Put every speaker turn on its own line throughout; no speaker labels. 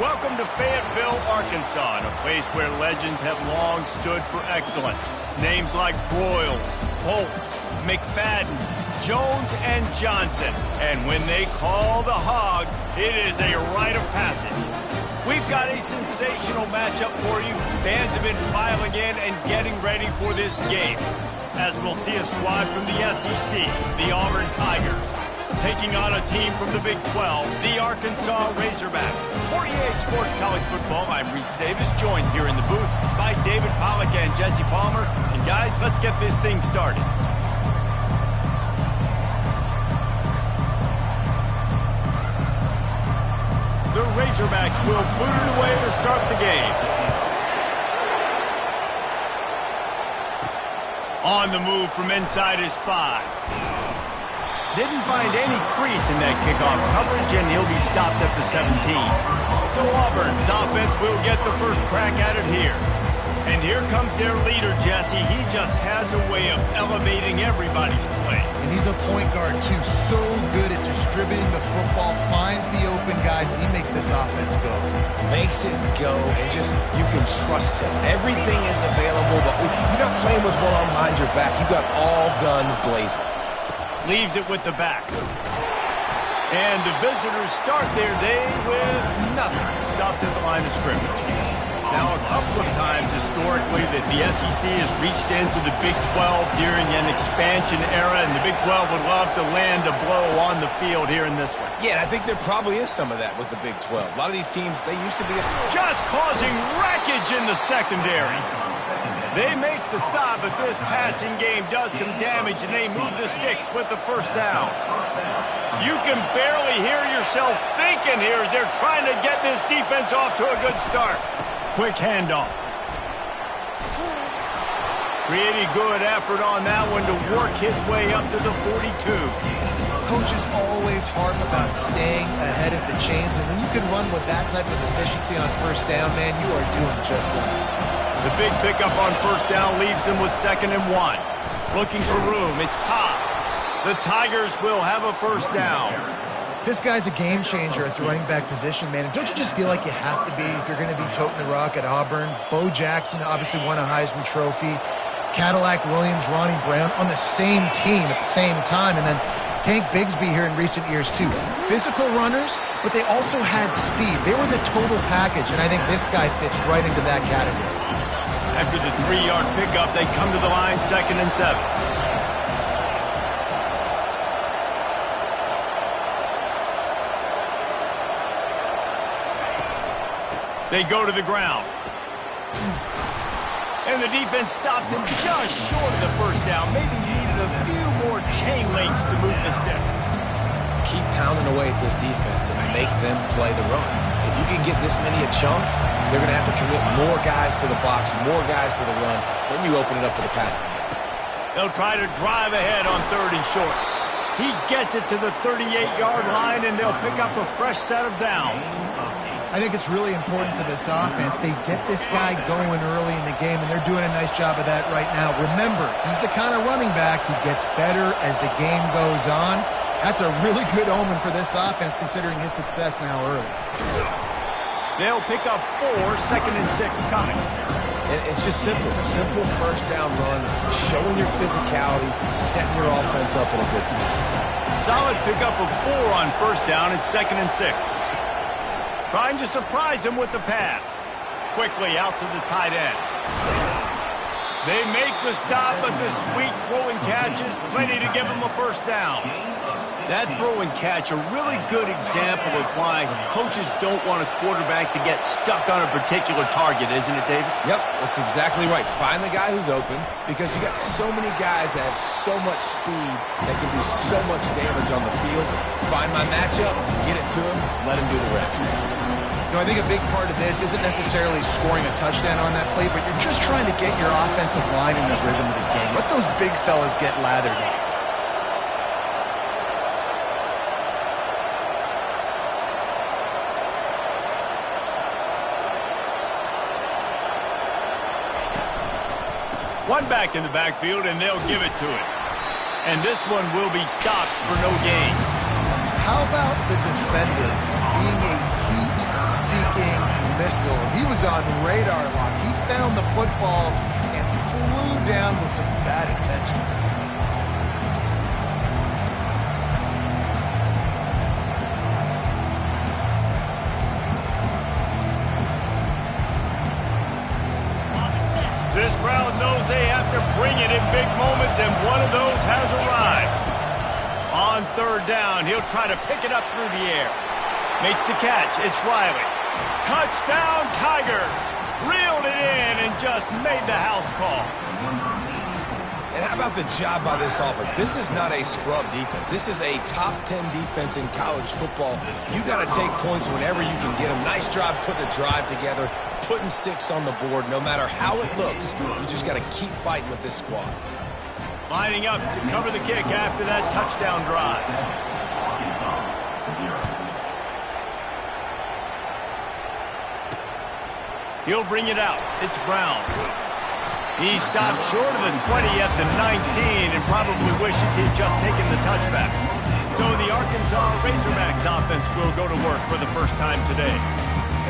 Welcome to Fayetteville, Arkansas, a place where legends have long stood for excellence. Names like Broyles, Holtz, McFadden, Jones, and Johnson. And when they call the Hogs, it is a rite of passage. We've got a sensational matchup for you. Fans have been filing in and getting ready for this game, as we'll see a squad from the SEC, the Auburn Tigers, taking on a team from the Big 12, the Arkansas Razorbacks. For EA Sports College Football, I'm Reese Davis, joined here in the booth by David Pollack and Jesse Palmer. And guys, let's get this thing started. The Razorbacks will put it away to start the game. On the move from inside his 5. Didn't find any crease in that kickoff coverage, and he'll be stopped at the 17. So Auburn's offense will get the first crack at it here. And here comes their leader, Jesse. He just has a way of elevating everybody's play.
And he's a point guard, too. So good at distributing the football, finds the open guys, and he makes this offense go.
Makes it go, and just, you can trust him. Everything is available, but you're not playing with one arm behind your back. You've got all guns blazing.
Leaves it with the back. And the visitors start their day with nothing. Stopped at the line of scrimmage. Now, a couple of times historically that the SEC has reached into the Big 12 during an expansion era, and the Big 12 would love to land a blow on the field here in this one.
Yeah, I think there probably is some of that with the Big 12. A lot of these teams, they used to be...
Just causing wreckage in the secondary. They make the stop, but this passing game does some damage, and they move the sticks with the first down. You can barely hear yourself thinking here as they're trying to get this defense off to a good start. Quick handoff. Pretty good effort on that one to work his way up to the 42.
Coach is always hard about staying ahead of the chains, and when you can run with that type of efficiency on first down, man, you are doing just that.
The big pickup on first down leaves them with 2nd and 1. Looking for room. It's Cobb. The Tigers will have a first down.
This guy's a game changer at the running back position, man. And don't you just feel like you have to be if you're going to be toting the rock at Auburn? Bo Jackson obviously won a Heisman Trophy. Cadillac Williams, Ronnie Brown on the same team at the same time. And then Tank Bigsby here in recent years, too. Physical runners, but they also had speed. They were the total package, and I think this guy fits right into that category.
After the 3-yard pickup, they come to the line, 2nd and 7. They go to the ground. And the defense stops him just short of the first down. Maybe needed a few more chain links to move the sticks.
Keep pounding away at this defense and make them play the run. If you can get this many a chunk, they're going to have to commit more guys to the box, more guys to the run. Then you open it up for the passing game.
They'll try to drive ahead on 3rd and short. He gets it to the 38-yard line, and they'll pick up a fresh set of downs.
I think it's really important for this offense. They get this guy going early in the game, and they're doing a nice job of that right now. Remember, he's the kind of running back who gets better as the game goes on. That's a really good omen for this offense, considering his success now early.
They'll pick up 4, 2nd and 6 coming.
It's just simple. Simple first down run, showing your physicality, setting your offense up in a good spot.
Solid pickup of 4 on first down at 2nd and 6. Trying to surprise him with the pass. Quickly out to the tight end. They make the stop, but the sweet throw and catch is plenty to give him a first down. That throw and catch, a really good example of why coaches don't want a quarterback to get stuck on a particular target, isn't it, David?
Yep, that's exactly right. Find the guy who's open, because you got so many guys that have so much speed that can do so much damage on the field. Find my matchup, get it to him, let him do the rest.
You know, I think a big part of this isn't necessarily scoring a touchdown on that play, but you're just trying to get your offensive line in the rhythm of the game. Let those big fellas get lathered up.
One back in the backfield, and they'll give it to it. And this one will be stopped for no gain.
How about the defender being a heat heat-seeking missile. He was on radar lock. He found the football and flew down with some bad intentions.
This crowd knows they have to bring it in big moments, and one of those has arrived. On third down, he'll try to pick it up through the air. Makes the catch. It's Riley. Touchdown, Tigers! Reeled it in and just made the house call.
And how about the job by this offense? This is not a scrub defense. This is a top 10 defense in college football. You got to take points whenever you can get them. Nice job putting a drive together, putting 6 on the board. No matter how it looks, you just got to keep fighting with this squad.
Lining up to cover the kick after that touchdown drive. He'll bring it out. It's Brown. He stopped short of the 20 at the 19 and probably wishes he'd just taken the touchback. So the Arkansas Razorbacks offense will go to work for the first time today.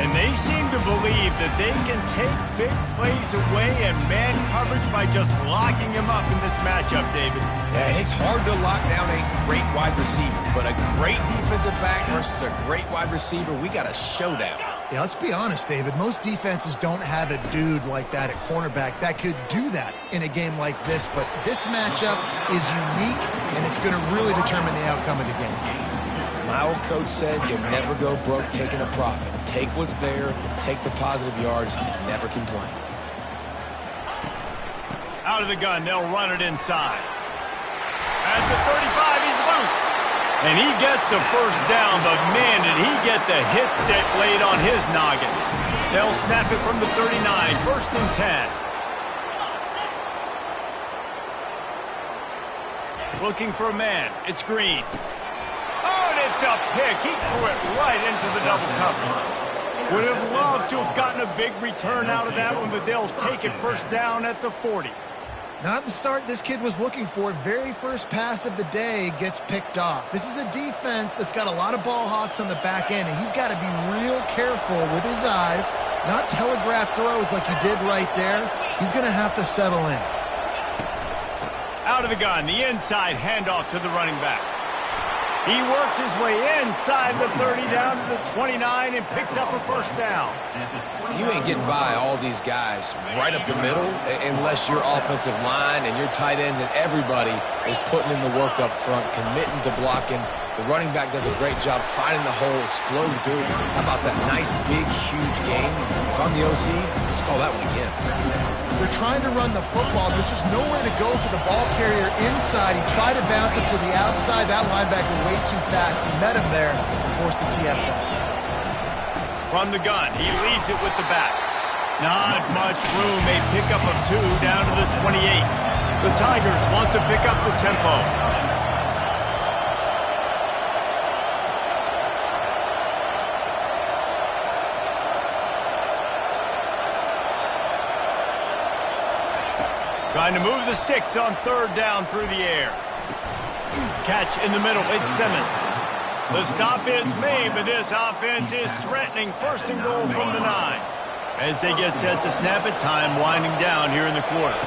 And they seem to believe that they can take big plays away and man coverage by just locking him up in this matchup, David.
Yeah, and it's hard to lock down a great wide receiver, but a great defensive back versus a great wide receiver, we got a showdown.
Yeah, let's be honest, David. Most defenses don't have a dude like that at cornerback that could do that in a game like this, but this matchup is unique, and it's going to really determine the outcome of the game.
My old coach said you'll never go broke taking a profit. Take what's there, take the positive yards, and never complain.
Out of the gun, they'll run it inside. At the 35, he's loose. And he gets the first down, but man, did he get the hit stick laid on his noggin. They'll snap it from the 39, 1st and 10. Looking for a man. It's Green. Oh, and it's a pick. He threw it right into the double coverage. Would have loved to have gotten a big return out of that one, but they'll take it first down at the 40.
Not the start this kid was looking for. Very first pass of the day gets picked off. This is a defense that's got a lot of ball hawks on the back end, and he's got to be real careful with his eyes, not telegraph throws like he did right there. He's going to have to settle in.
Out of the gun, the inside handoff to the running back. He works his way inside the 30 down to the 29 and picks up a first down.
You ain't getting by all these guys right up the middle unless your offensive line and your tight ends and everybody is putting in the work up front, committing to blocking. The running back does a great job finding the hole, exploding through it. How about that nice, big, huge game? If I'm the OC, let's call that one again.
They're trying to run the football. There's just nowhere to go for the ball carrier inside. He tried to bounce it to the outside. That linebacker way too fast. He met him there and forced the TFL.
From the gun, he leaves it with the back. Not much room. A pickup of 2 down to the 28. The Tigers want to pick up the tempo. Trying to move the sticks on 3rd down through the air. Catch in the middle. It's Simmons. The stop is made, but this offense is threatening 1st and goal from the 9. As they get set to snap it, time winding down here in the quarter.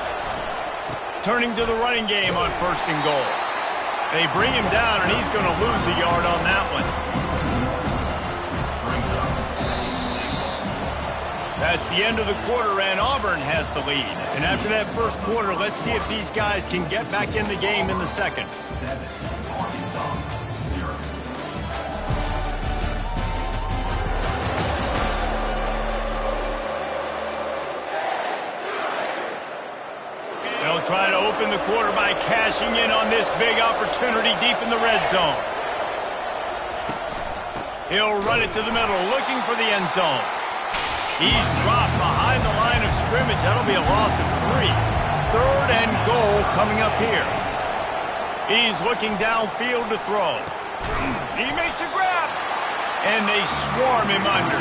Turning to the running game on 1st and goal. They bring him down, and he's going to lose a yard on that one. That's the end of the quarter, and Auburn has the lead. And after that first quarter, let's see if these guys can get back in the game in the second. They'll try to open the quarter by cashing in on this big opportunity deep in the red zone. He'll run it to the middle, looking for the end zone. He's dropped behind the line of scrimmage. That'll be a loss of 3. 3rd and goal coming up here. He's looking downfield to throw. He makes a grab. And they swarm him under.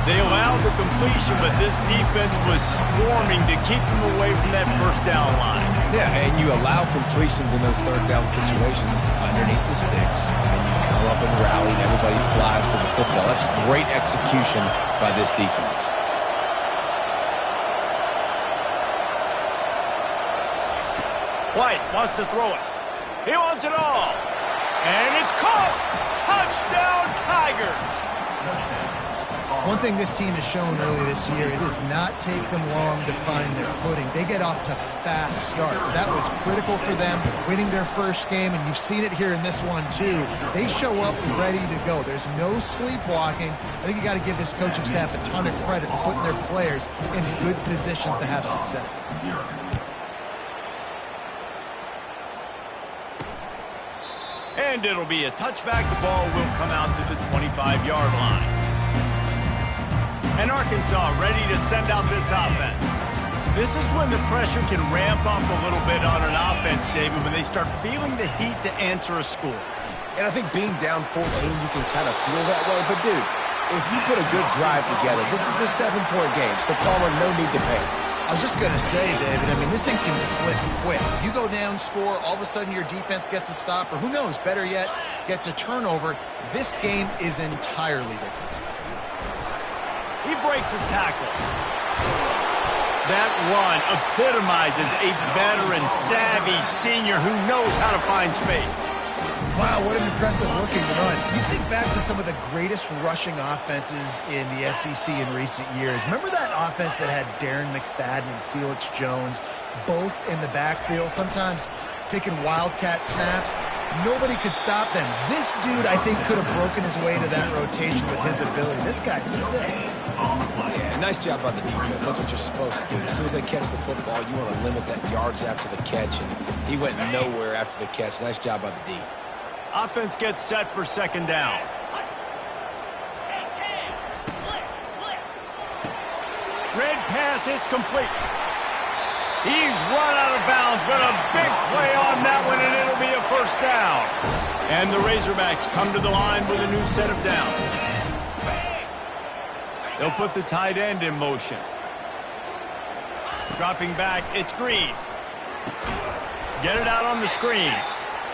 They allowed the completion, but this defense was swarming to keep them away from that first down line.
Yeah, and you allow completions in those third down situations underneath the sticks, and you come up and rally, and everybody flies to the football. That's great execution by this defense.
White wants to throw it. He wants it all. And it's caught. Touchdown, Tigers.
One thing this team has shown early this year, it does not take them long to find their footing. They get off to fast starts. That was critical for them, winning their first game, and you've seen it here in this one too. They show up ready to go. There's no sleepwalking. I think you got to give this coaching staff a ton of credit for putting their players in good positions to have success.
And it'll be a touchback. The ball will come out to the 25-yard line. And Arkansas ready to send out this offense. This is when the pressure can ramp up a little bit on an offense, David, when they start feeling the heat to answer a score.
And I think being down 14, you can kind of feel that way. But, dude, if you put a good drive together, this is a 7-point game. So, Palmer, no need to panic.
I was just going to say, David, I mean, this thing can flip quick. You go down, score, all of a sudden your defense gets a stop, or who knows, better yet, gets a turnover. This game is entirely different.
He breaks a tackle. That run epitomizes a veteran, savvy senior who knows how to find space.
Wow, what an impressive-looking run. You think back to some of the greatest rushing offenses in the SEC in recent years. Remember that offense that had Darren McFadden and Felix Jones both in the backfield, sometimes taking wildcat snaps? Nobody could stop them. This dude, I think, could have broken his way to that rotation with his ability. This guy's sick.
Yeah, nice job by the defense. That's what you're supposed to do. As soon as they catch the football, you want to limit that yards after the catch, and he went nowhere after the catch. Nice job by the D.
Offense gets set for second down. Red pass, it's complete. He's run out of bounds, but a big play on that one, and it'll be a first down. And the Razorbacks come to the line with a new set of downs. They'll put the tight end in motion. Dropping back, it's Green. Get it out on the screen.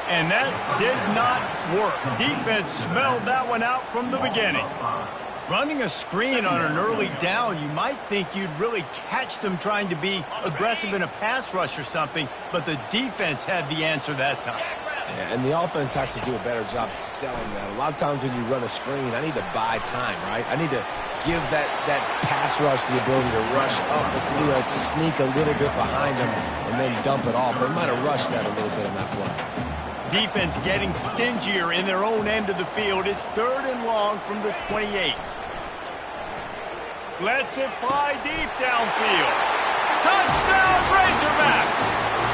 And that did not work. Defense smelled that one out from the beginning. Running a screen on an early down, you might think you'd really catch them trying to be aggressive in a pass rush or something, but the defense had the answer that time.
Yeah, and the offense has to do a better job selling that. A lot of times when you run a screen, I need to buy time, right? I need to give that pass rush the ability to rush up the field, sneak a little bit behind them, and then dump it off. They might have rushed that a little bit in that play.
Defense getting stingier in their own end of the field. It's 3rd and long from the 28. Lets it fly deep downfield. Touchdown, Razorbacks!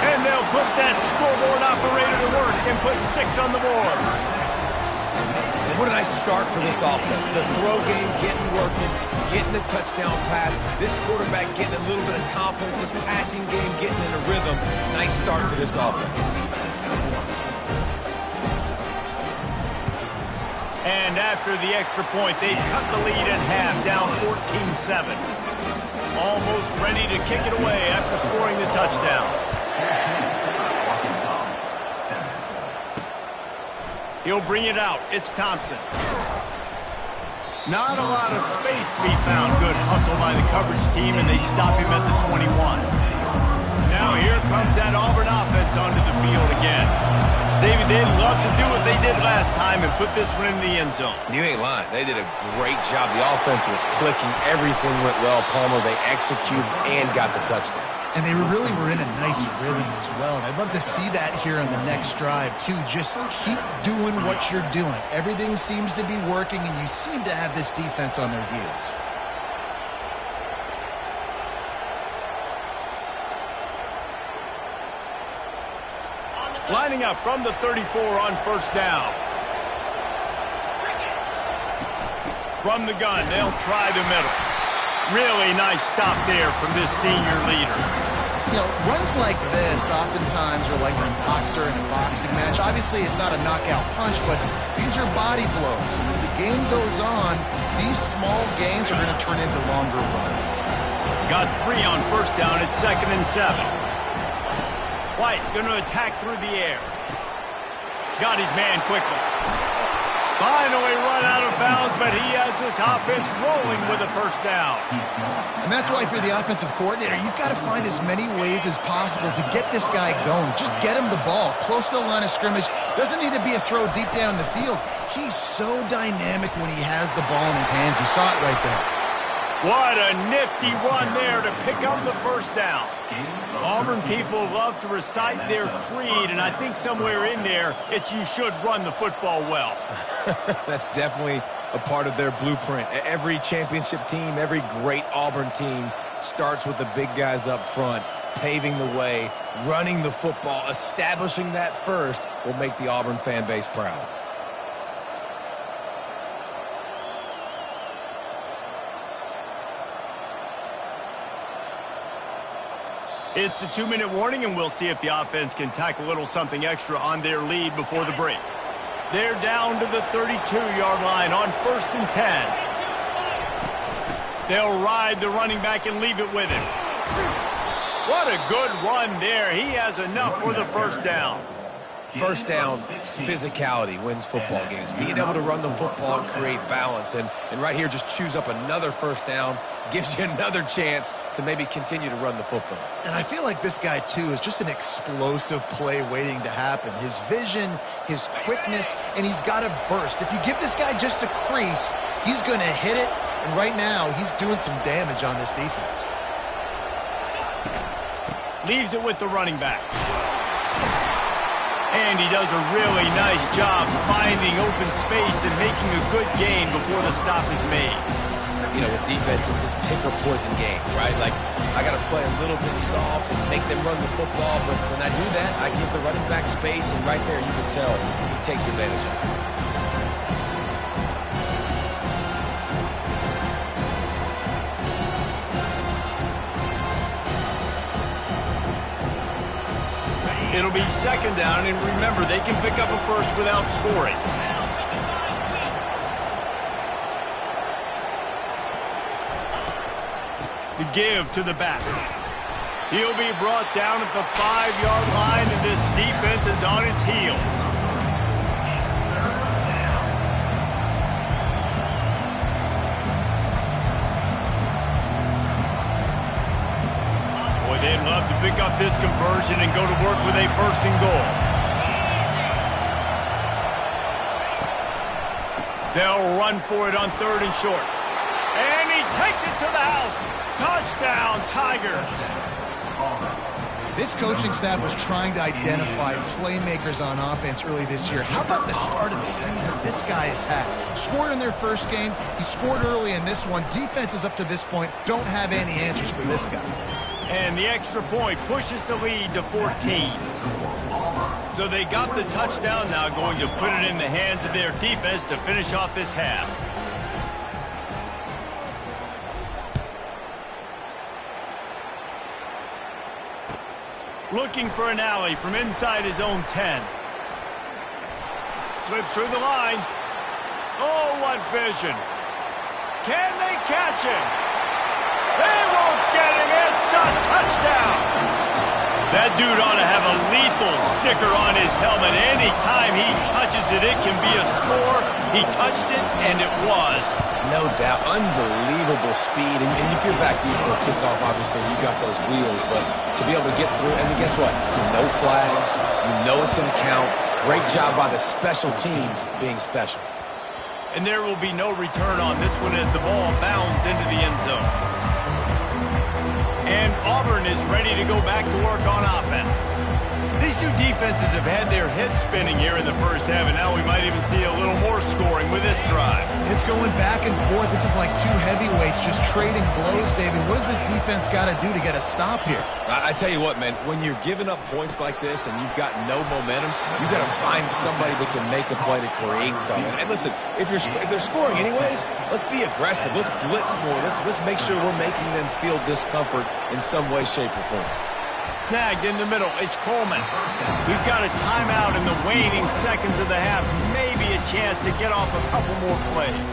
And they'll put that scoreboard operator to work and put 6 on the board.
And what a nice start for this offense. The throw game getting working, getting the touchdown pass. This quarterback getting a little bit of confidence. This passing game getting in a rhythm. Nice start for this offense.
And after the extra point, they cut the lead at half, down 14-7. Almost ready to kick it away after scoring the touchdown. He'll bring it out. It's Thompson. Not a lot of space to be found. Good hustle by the coverage team, and they stop him at the 21. Now here comes that Auburn offense onto the field again. David, they'd love to do what they did last time and put this one in the end zone.
You ain't lying. They did a great job. The offense was clicking. Everything went well. Palmer, they executed and got the touchdown.
And they really were in a nice rhythm as well. And I'd love to see that here on the next drive, too. Just keep doing what you're doing. Everything seems to be working, and you seem to have this defense on their heels.
Lining up from the 34 on first down. From the gun, they'll try the middle. Really nice stop there from this senior leader.
You know, runs like this oftentimes are like a boxer in a boxing match. Obviously, it's not a knockout punch, but these are body blows. And as the game goes on, these small gains are going to turn into longer runs.
Got 3 on first down at 2nd and 7. White going to attack through the air. Got his man quickly. Finally run out of bounds, but he has this offense rolling with a first down.
And that's why if you're the offensive coordinator, you've got to find as many ways as possible to get this guy going. Just get him the ball close to the line of scrimmage. Doesn't need to be a throw deep down the field. He's so dynamic when he has the ball in his hands. You saw it right there.
What a nifty run there to pick up the first down. Auburn people love to recite their creed, and I think somewhere in there, it's you should run the football well.
That's definitely a part of their blueprint. Every championship team, every great Auburn team starts with the big guys up front, paving the way, running the football, establishing that first will make the Auburn fan base proud.
It's the 2-minute warning, and we'll see if the offense can tack a little something extra on their lead before the break. They're down to the 32-yard line on 1st and 10. They'll ride the running back and leave it with him. What a good run there. He has enough for the first down.
First down, physicality wins football games. Being able to run the football and create balance. And right here, just choose up another first down, gives you another chance to maybe continue to run the football.
And I feel like this guy, too, is just an explosive play waiting to happen. His vision, his quickness, and he's got a burst. If you give this guy just a crease, he's going to hit it. And right now, he's doing some damage on this defense.
Leaves it with the running back. And he does a really nice job finding open space and making a good gain before the stop is made.
You know, with defense, it's this pick or poison game, right? Like, I got to play a little bit soft and make them run the football, but when I do that, I give the running back space, and right there you can tell he takes advantage of it.
It'll be 2nd down, and remember, they can pick up a first without scoring. The give to the back. He'll be brought down at the 5-yard line, and this defense is on its heels. They'd love to pick up this conversion and go to work with a 1st and goal. They'll run for it on 3rd and short. And he takes it to the house. Touchdown, Tigers.
This coaching staff was trying to identify playmakers on offense early this year. How about the start of the season this guy has had? Scored in their first game. He scored early in this one. Defenses up to this point don't have any answers for this guy.
And the extra point pushes the lead to 14. So they got the touchdown, now going to put it in the hands of their defense to finish off this half. Looking for an alley from inside his own 10. Slips through the line. Oh, what vision. Can they catch him? They won't get him. It's a touchdown. That dude ought to have a lethal sticker on his helmet. Anytime he touches it, it can be a score. He touched it, and it was.
No doubt. Unbelievable speed. And if you're back deep for a kickoff, obviously, you got those wheels. But to be able to get through, and guess what? No flags. You know it's going to count. Great job by the special teams being special.
And there will be no return on this one as the ball bounds into the end zone. And Auburn is ready to go back to work on offense. These two defenses have had their heads spinning here in the first half, and now we might even see a little more scoring with this drive.
It's going back and forth. This is like two heavyweights just trading blows, David. What does this defense got to do to get a stop here?
I tell you what, man, when you're giving up points like this and you've got no momentum, you've got to find somebody that can make a play to create something. And listen, if they're scoring anyways, let's be aggressive. Let's blitz more. Let's make sure we're making them feel discomfort in some way, shape, or form.
Snagged in the middle. It's Coleman. We've got a timeout in the waning seconds of the half. Maybe a chance to get off a couple more plays.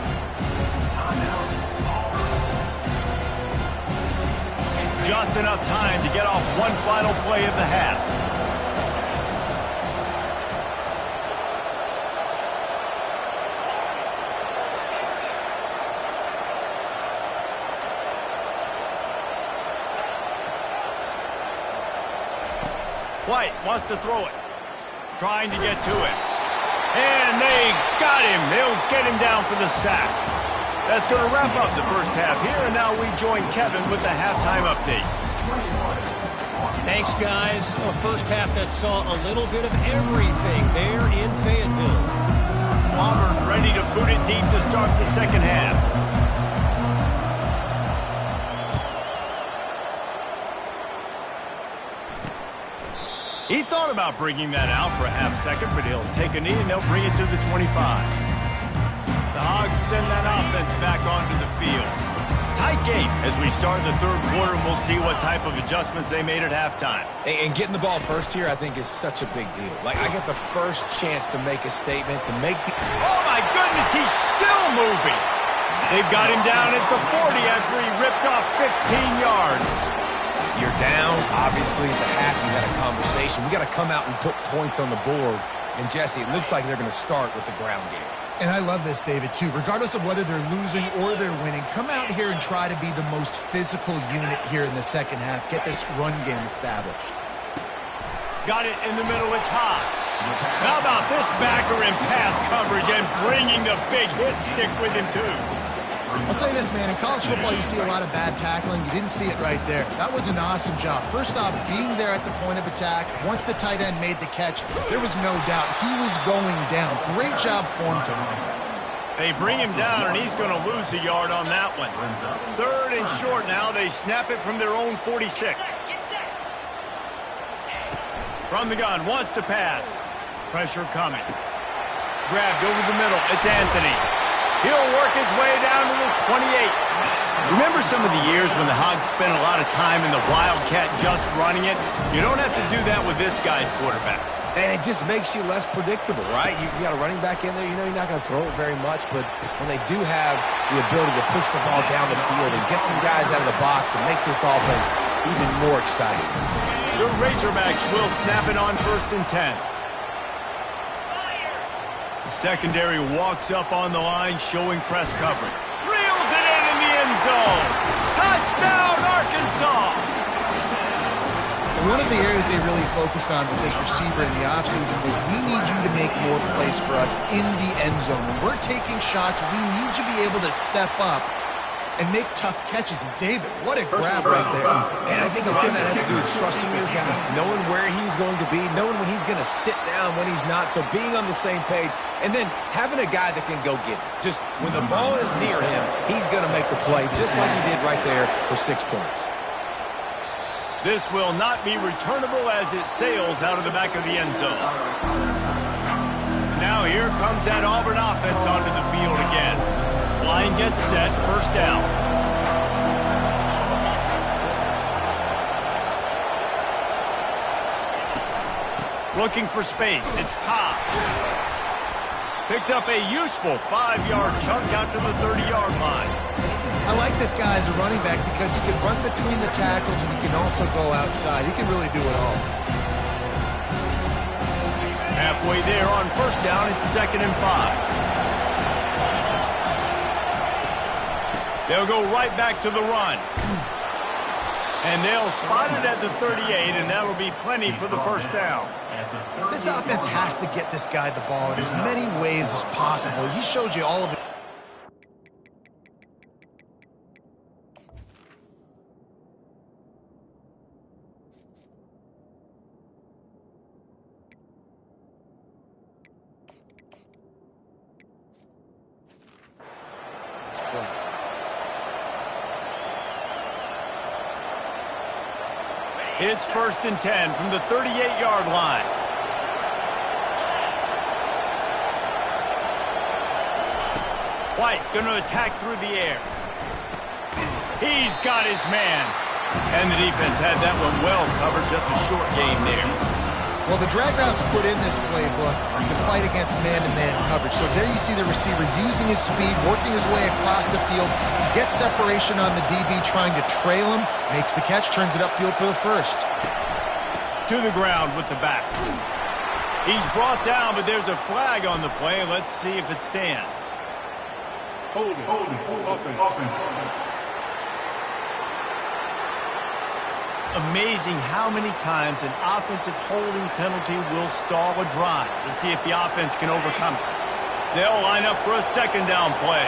Just enough time to get off one final play of the half. White wants to throw it. Trying to get to it. And they got him. They'll get him down for the sack. That's going to wrap up the first half here, and now we join Kevin with the halftime update.
Thanks, guys. A first half that saw a little bit of everything there in Fayetteville.
Auburn ready to boot it deep to start the second half. He thought about bringing that out for a half second, but he'll take a knee and they'll bring it to the 25. The Hogs send that offense back onto the field. Tight game as we start the third quarter, and we'll see what type of adjustments they made at halftime.
And getting the ball first here, I think, is such a big deal. Like, I get the first chance to make a statement, to make the...
Oh, my goodness, he's still moving. They've got him down at the 40 after he ripped off 15 yards.
You're down. Obviously, at the half, you had a conversation. We got to come out and put points on the board. And, Jesse, it looks like they're going to start with the ground game.
And I love this, David, too. Regardless of whether they're losing or they're winning, come out here and try to be the most physical unit here in the second half. Get this run game established.
Got it in the middle. It's hot. How about this backer in pass coverage and bringing the big hit stick with him, too?
I'll say this, man. In college football, you see a lot of bad tackling. You didn't see it right there. That was an awesome job. First off, being there at the point of attack. Once the tight end made the catch, there was no doubt he was going down. Great job for him tonight.
They bring him down, and he's going to lose a yard on that one. Third and short now. They snap it from their own 46. From the gun, wants to pass. Pressure coming. Grabbed over the middle. It's Anthony. He'll work his way down to the 28. Remember some of the years when the Hogs spent a lot of time in the Wildcat just running it? You don't have to do that with this guy quarterback.
And it just makes you less predictable, right? You got a running back in there. You know you're not going to throw it very much, but when they do have the ability to push the ball down the field and get some guys out of the box, it makes this offense even more exciting.
The Razorbacks will snap it on 1st and 10. The secondary walks up on the line, showing press coverage. Reels it in the end zone. Touchdown, Arkansas!
And one of the areas they really focused on with this receiver in the offseason was we need you to make more plays for us in the end zone. When we're taking shots, we need you to be able to step up and make tough catches. And David, what a grab right there.
And I think a lot of that has to do with trusting your guy, knowing where he's going to be, knowing when he's going to sit down, when he's not, so being on the same page, and then having a guy that can go get it. Just when the ball is near him, he's going to make the play, just like he did right there for 6 points.
This will not be returnable as it sails out of the back of the end zone. Now here comes that Auburn offense onto the field again. Line gets set, first down. Looking for space, it's Cobb. Picks up a useful 5-yard chunk out to the 30-yard line.
I like this guy as a running back because he can run between the tackles and he can also go outside. He can really do it all.
Halfway there on first down, it's 2nd and 5. They'll go right back to the run. And they'll spot it at the 38, and that'll be plenty for the first down.
This offense has to get this guy the ball in as many ways as possible. He showed you all of it.
It's 1st and 10 from the 38-yard line. White going to attack through the air. He's got his man. And the defense had that one well covered, just a short game there.
Well, the drag routes put in this playbook to fight against man-to-man coverage. So there you see the receiver using his speed, working his way across the field. He gets separation on the DB, trying to trail him, makes the catch, turns it upfield for the first.
To the ground with the back. He's brought down, but there's a flag on the play. Let's see if it stands.
Hold it, open.
Amazing how many times an offensive holding penalty will stall a drive. Let's see if the offense can overcome it. They'll line up for a second down play.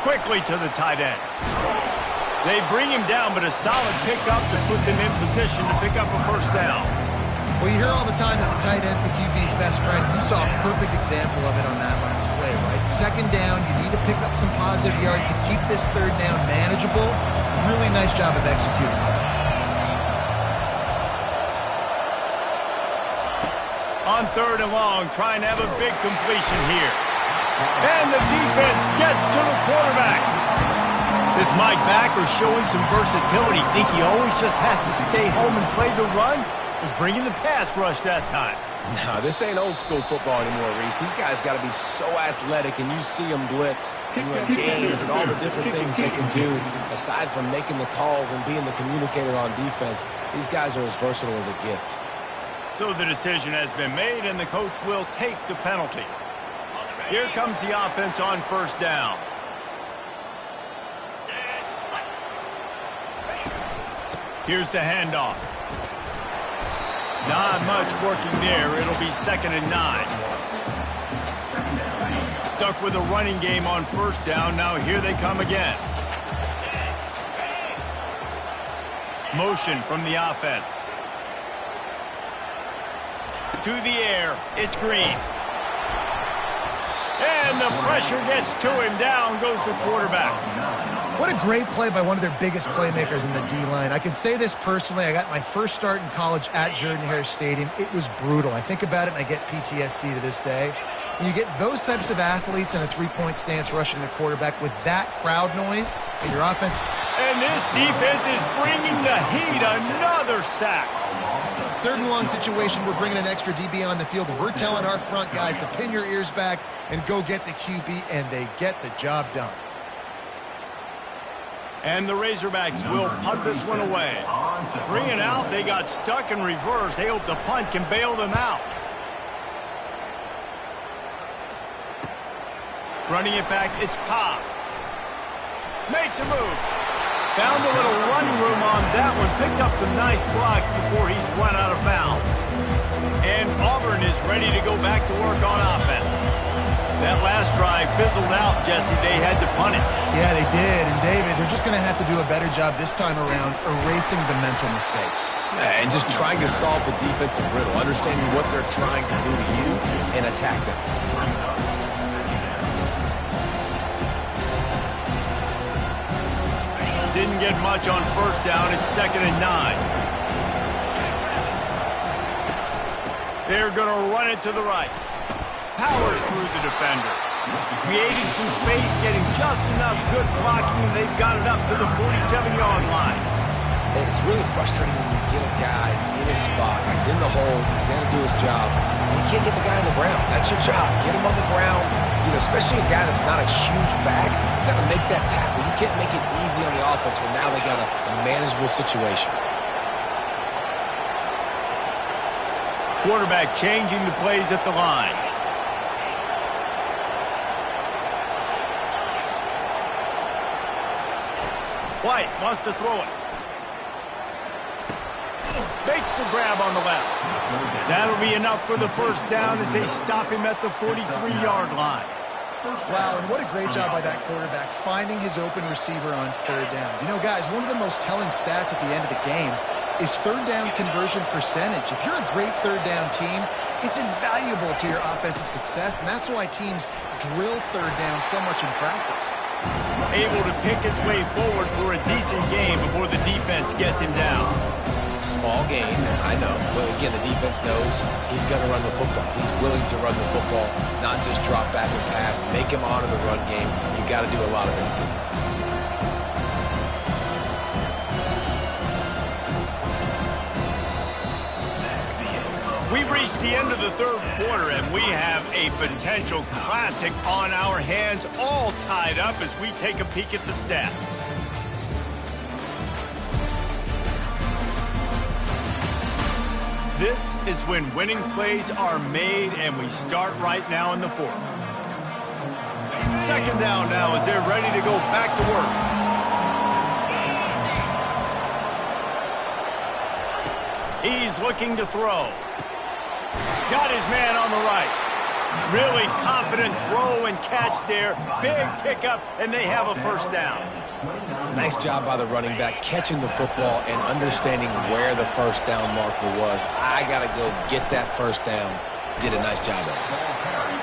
Quickly to the tight end. They bring him down, but a solid pickup to put them in position to pick up a first down.
Well, you hear all the time that the tight end's the QB's best friend. You saw a perfect example of it on that last play, right? Second down, you need to pick up some positive yards to keep this third down manageable. Really nice job of executing that.
On third and long, trying to have a big completion here. And the defense gets to the quarterback. This Mike Backer showing some versatility. Think he always just has to stay home and play the run? Was bringing the pass rush that time.
No, this ain't old school football anymore, Reese. These guys got to be so athletic, and you see them blitz and run games and all the different things they can do. Aside from making the calls and being the communicator on defense, these guys are as versatile as it gets.
So the decision has been made, and the coach will take the penalty. Here comes the offense on first down. Here's the handoff. Not much working there. It'll be 2nd and 9. Stuck with a running game on first down. Now here they come again. Motion from the offense. To the air. It's Green. And the pressure gets to him. Down goes the quarterback.
What a great play by one of their biggest playmakers in the D-line. I can say this personally. I got my first start in college at Jordan-Hare Stadium. It was brutal. I think about it, and I get PTSD to this day. When you get those types of athletes in a three-point stance rushing the quarterback with that crowd noise and your offense.
And this defense is bringing the heat. Another sack.
Third and long situation, we're bringing an extra DB on the field, and we're telling our front guys to pin your ears back and go get the QB, and they get the job done.
And the Razorbacks will punt this one away. 3 and out, they got stuck in reverse. They hope the punt can bail them out. Running it back, it's Cobb. Makes a move. Found a little running room on that one. Picked up some nice blocks before he's run out of bounds. And Auburn is ready to go back to work on offense. That last drive fizzled out, Jesse. They had to punt it.
Yeah, they did. And, David, they're just going to have to do a better job this time around erasing the mental mistakes.
And just trying to solve the defensive riddle, understanding what they're trying to do to you and attack them.
Didn't get much on first down. It's 2nd and 9. They're going to run it to the right. Powers through the defender. Creating some space, getting just enough good blocking, and they've got it up to the 47-yard line.
It's really frustrating when you get a guy in his spot. He's in the hole. He's there to do his job. And you can't get the guy on the ground. That's your job. Get him on the ground. You know, especially a guy that's not a huge back. You got to make that tackle. You can't make it easy on the offense when now they got a manageable situation.
Quarterback changing the plays at the line. White wants to throw it. Makes the grab on the left. That'll be enough for the first down as they stop him at the 43-yard line.
Wow, and what a great job by that quarterback, finding his open receiver on third down. You know, guys, one of the most telling stats at the end of the game is third down conversion percentage. If you're a great third down team, it's invaluable to your offensive success, and that's why teams drill third down so much in practice.
Able to pick his way forward for a decent game before the defense gets him down.
small gain, I know. But again, the defense knows he's going to run the football. He's willing to run the football, not just drop back and pass. Make him honor the run game. You got to do a lot of this.
We've reached the end of the third quarter, and we have a potential classic on our hands, all tied up as we take a peek at the stats. This is when winning plays are made, and we start right now in the fourth. Second down now as they're ready to go back to work. He's looking to throw. Got his man on the right. Really confident throw and catch there. Big pickup, and they have a first down.
Nice job by the running back catching the football and understanding where the first down marker was. I got to go get that first down. Did a nice job of it.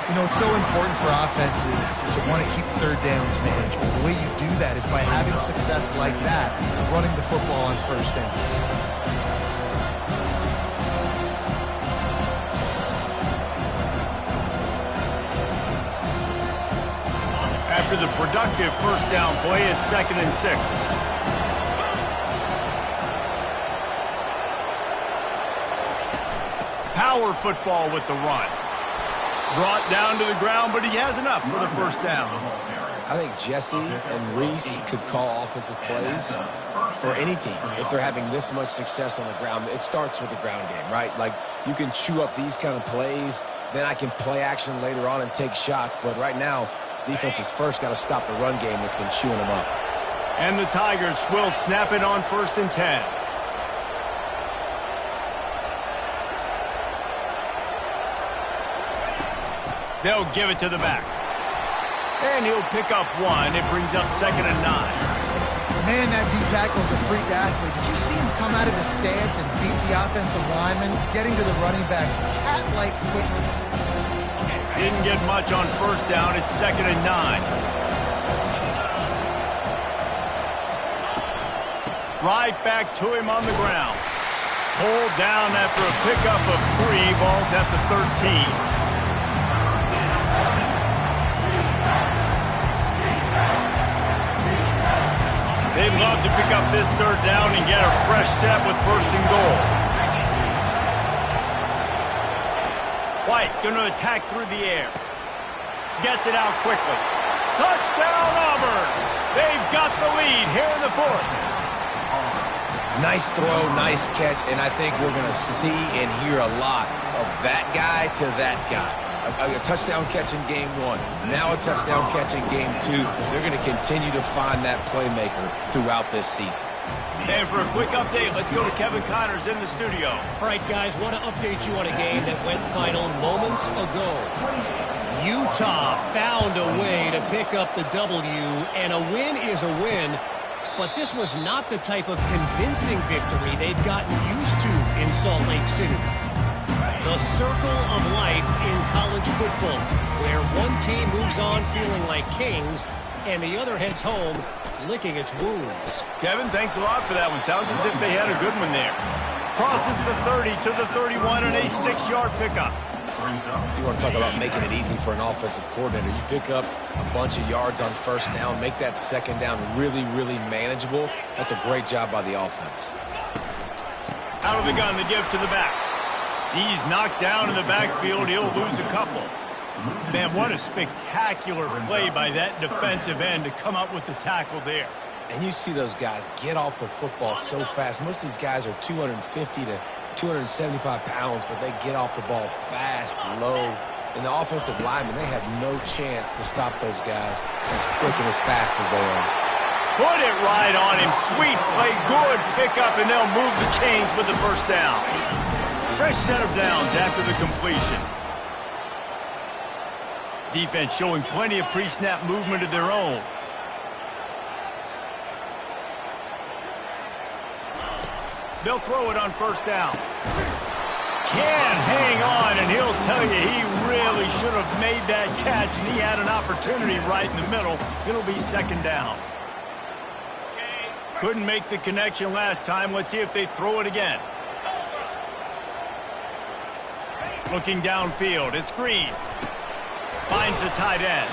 You know, it's so important for offenses to want to keep third downs manageable. The way you do that is by having success like that, running the football on first down.
After the productive first down play, it's 2nd and 6. Power football with the run. Brought down to the ground, but he has enough for the first down.
I think Jesse and Reese could call offensive plays for any team. If they're having this much success on the ground, it starts with the ground game, right? Like, you can chew up these kind of plays, then I can play action later on and take shots, but right now, defense has first got to stop the run game that's been chewing them up.
And the Tigers will snap it on 1st and 10. They'll give it to the back. And he'll pick up one. It brings up 2nd and 9.
Man, that D-tackle's a freak athlete. Did you see him come out of the stance and beat the offensive lineman, getting to the running back, cat-like quickness?
Didn't get much on first down. It's 2nd and 9. Right back to him on the ground. Pulled down after a pickup of 3. Ball's at the 13. They'd love to pick up this third down and get a fresh set with 1st and goal. White going to attack through the air. Gets it out quickly. Touchdown, Auburn! They've got the lead here in the fourth.
Nice throw, nice catch, and I think we're going to see and hear a lot of that guy to that guy. A touchdown catch in game 1, now a touchdown catch in game 2. They're going to continue to find that playmaker throughout this season.
And for a quick update, let's go to Kevin Connors in the studio.
All right, guys, want to update you on a game that went final moments ago. Utah found a way to pick up the W, and a win is a win. But this was not the type of convincing victory they've gotten used to in Salt Lake City. The circle of life in college football, where one team moves on feeling like kings, and the other heads home licking its wounds.
Kevin, thanks a lot for that one. Sounds as if they had a good one there. Crosses the 30 to the 31 and a 6-yard pickup.
You want to talk about making it easy for an offensive coordinator. You pick up a bunch of yards on first down, make that second down really, really manageable. That's a great job by the offense.
Out of the gun, they give to the back. He's knocked down in the backfield. He'll lose a couple. Man, what a spectacular play by that defensive end to come up with the tackle there.
And you see those guys get off the football so fast. Most of these guys are 250 to 275 pounds, but they get off the ball fast, low. And the offensive linemen, they have no chance to stop those guys as quick and as fast as they are.
Put it right on him. Sweet play, good pickup, and they'll move the chains with the first down. Fresh set of downs after the completion. Defense showing plenty of pre-snap movement of their own. They'll throw it on first down. Can't hang on, and he'll tell you he really should have made that catch, and he had an opportunity right in the middle. It'll be second down. Couldn't make the connection last time. Let's see if they throw it again. Looking downfield, it's Green. Finds the tight end.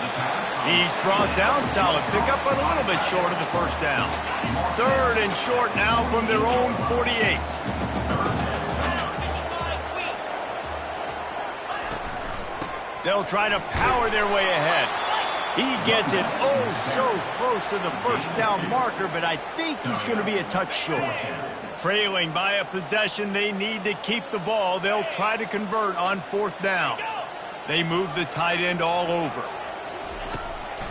He's brought down, solid pickup, but a little bit short of the first down. 3rd and short now from their own 48. They'll try to power their way ahead. He gets it so close to the first down marker, but I think he's going to be a touch short. Trailing by a possession, they need to keep the ball. They'll try to convert on 4th down. They move the tight end all over.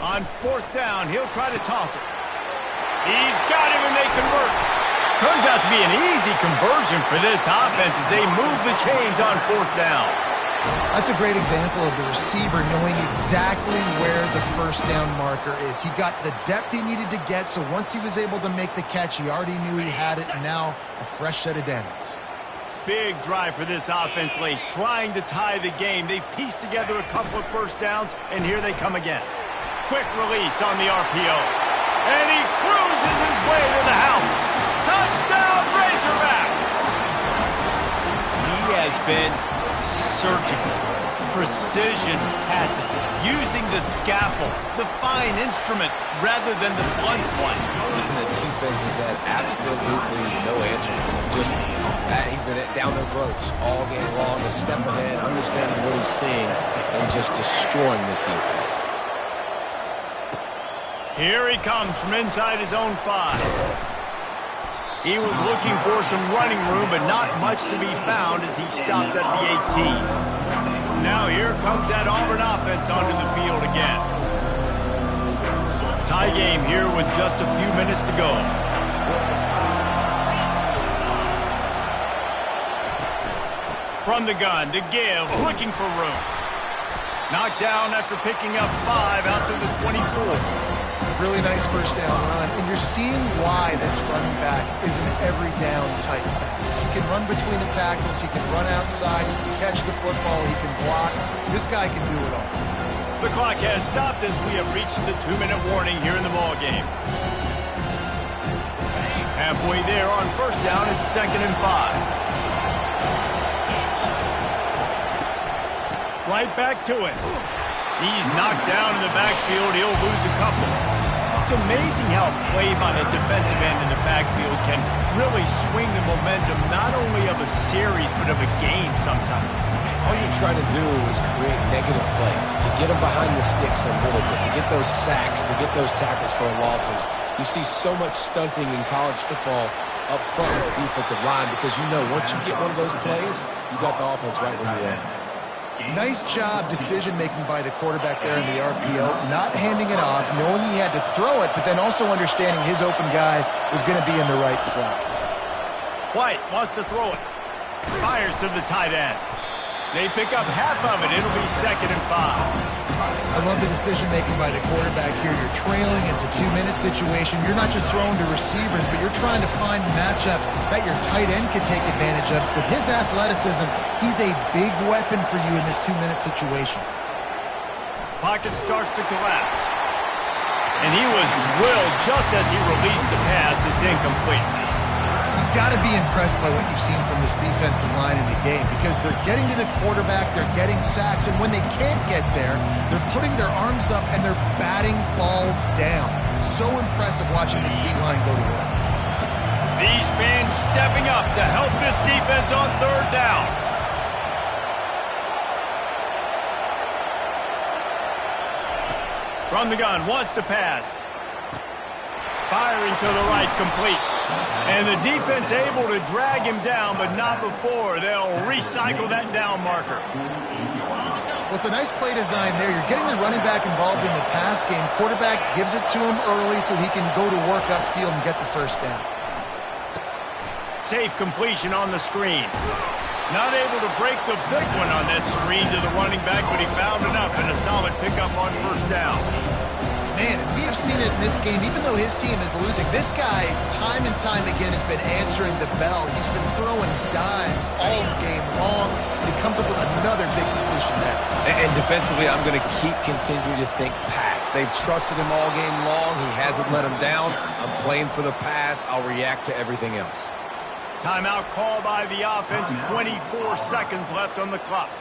On 4th down, he'll try to toss it. He's got him, and they convert. Turns out to be an easy conversion for this offense as they move the chains on 4th down.
That's a great example of the receiver knowing exactly where the first down marker is. He got the depth he needed to get, so once he was able to make the catch, he already knew he had it, and now a fresh set of downs.
Big drive for this offense late, trying to tie the game. They pieced together a couple of first downs, and here they come again. Quick release on the RPO. And he cruises his way to the house. Touchdown, Razorbacks! He has been surgical, precision passes, using the scalpel, the fine instrument, rather than the blunt one.
And the defense has had absolutely no answer for him. Just that he's been down their throats all game long, a step ahead, understanding what he's seeing, and just destroying this defense.
Here he comes from inside his own 5. He was looking for some running room, but not much to be found as he stopped at the 18. Now here comes that Auburn offense onto the field again. Tie game here with just a few minutes to go. From the gun to give, looking for room. Knocked down after picking up 5 out to the 24.
Really nice first down run, and you're seeing why this running back is an every down type back. He can run between the tackles, he can run outside, he can catch the football, he can block. This guy can do it all.
The clock has stopped as we have reached the 2-minute warning here in the ball game. Halfway there on first down, it's 2nd and 5. Right back to it. He's knocked down in the backfield. He'll lose a couple. It's amazing how play by the defensive end in the backfield can really swing the momentum not only of a series but of a game sometimes.
All you're trying to do is create negative plays, to get them behind the sticks a little bit, to get those sacks, to get those tackles for losses. You see so much stunting in college football up front with the defensive line because you know once you get one of those plays, you got the offense right where you want.
Nice job decision-making by the quarterback there in the RPO, not handing it off, knowing he had to throw it, but then also understanding his open guy was going to be in the right flat.
White wants to throw it. Fires to the tight end. They pick up half of it. It'll be 2nd and 5.
I love the decision-making by the quarterback here. You're trailing. It's a 2-minute situation. You're not just throwing to receivers, but you're trying to find matchups that your tight end can take advantage of. With his athleticism, he's a big weapon for you in this 2-minute situation.
Pocket starts to collapse. And he was drilled just as he released the pass. It's incomplete.
You've got to be impressed by what you've seen from this defensive line in the game because they're getting to the quarterback, they're getting sacks, and when they can't get there, they're putting their arms up and they're batting balls down. So impressive watching this D-line go to work.
These fans stepping up to help this defense on 3rd down. From the gun, wants to pass. Firing to the right, complete. And the defense able to drag him down, but not before. They'll recycle that down marker.
Well, it's a nice play design there. You're getting the running back involved in the pass game. Quarterback gives it to him early so he can go to work upfield and get the first down.
Safe completion on the screen. Not able to break the big one on that screen to the running back, but he found enough and a solid pickup on first down.
Man, and we have seen it in this game, even though his team is losing. This guy, time and time again, has been answering the bell. He's been throwing dimes all game long, and he comes up with another big completion there.
And defensively, I'm going to keep continuing to think pass. They've trusted him all game long. He hasn't let him down. I'm playing for the pass. I'll react to everything else.
Timeout call by the offense. 24 seconds left on the clock.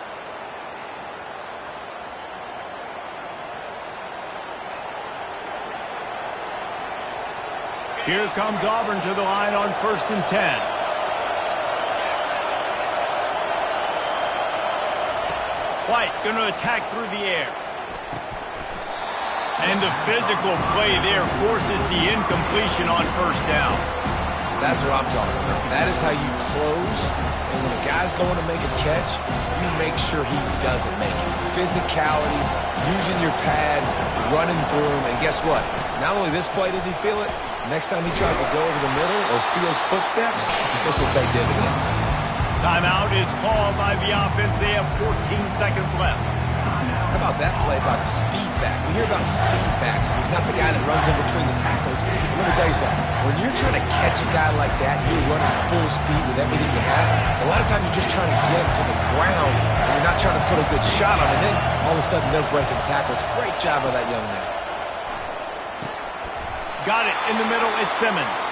Here comes Auburn to the line on 1st and 10. White going to attack through the air. And the physical play there forces the incompletion on 1st down.
That's what I'm talking about. That is how you close. And when a guy's going to make a catch, you make sure he doesn't make it. Physicality, using your pads, running through him. And guess what? Not only this play does he feel it, next time he tries to go over the middle or feels footsteps, this will pay dividends.
Timeout is called by the offense. They have 14 seconds left.
How about that play by the speed back? We hear about speed backs, and he's not the guy that runs in between the tackles. But let me tell you something. When you're trying to catch a guy like that, you're running full speed with everything you have. A lot of times you're just trying to get him to the ground, and you're not trying to put a good shot on him. And then all of a sudden they're breaking tackles. Great job by that young man.
Got it in the middle. It's Simmons.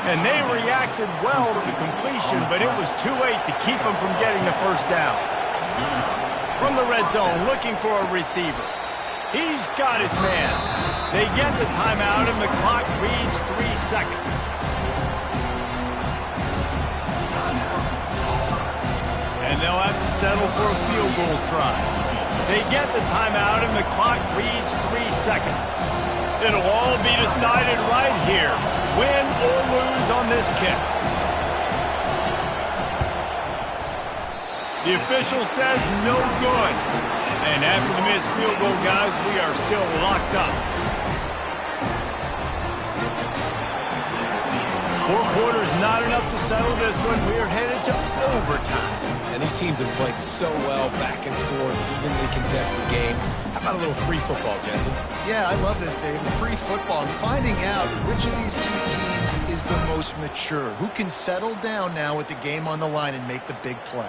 And they reacted well to the completion, but it was too late to keep them from getting the 1st down. From the red zone, looking for a receiver. He's got his man. They get the timeout, and the clock reads 3 seconds. And they'll have to settle for a field goal try. They get the timeout, and the clock reads 3 seconds. It'll all be decided right here, win or lose on this kick. The official says no good. And after the missed field goal, guys, we are still locked up. 4 quarters not enough to settle this one. We are headed to overtime.
And these teams have played so well back and forth, evenly contested game. How about a little free football, Jesse?
Yeah, I love this, Dave. Free football. And finding out which of these 2 teams is the most mature. Who can settle down now with the game on the line and make the big play.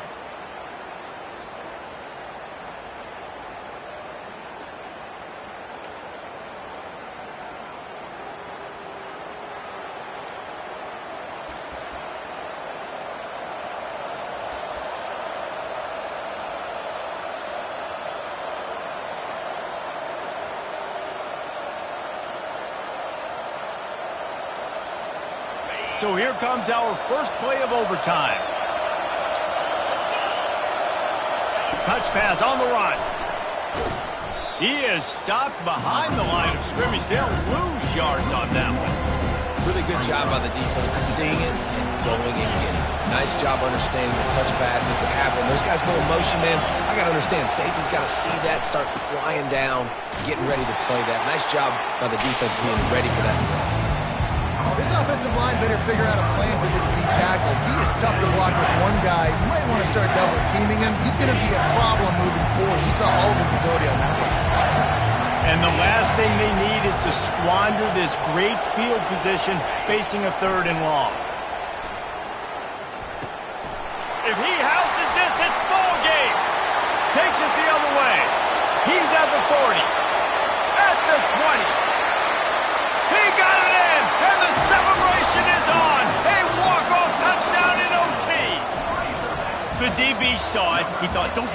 So here comes our first play of overtime. Touch pass on the run. He is stopped behind the line of scrimmage. They'll lose yards on that one.
Really good job by the defense seeing it and going and getting it. Nice job understanding the touch pass if it happened. Those guys go in motion, man. I got to understand, safety's got to see that, start flying down, getting ready to play that. Nice job by the defense being ready for that play.
This offensive line better figure out a plan for this deep tackle. He is tough to block with one guy. You might want to start double-teaming him. He's going to be a problem moving forward. You saw all of his ability on that last play.
And the last thing they need is to squander this great field position facing a 3rd and long. If he houses this, it's ball game. Takes it the other way. He's at the 40. At the 20. He got it in, and the celebration is on. A walk-off touchdown in OT. The DB saw it. He thought, don't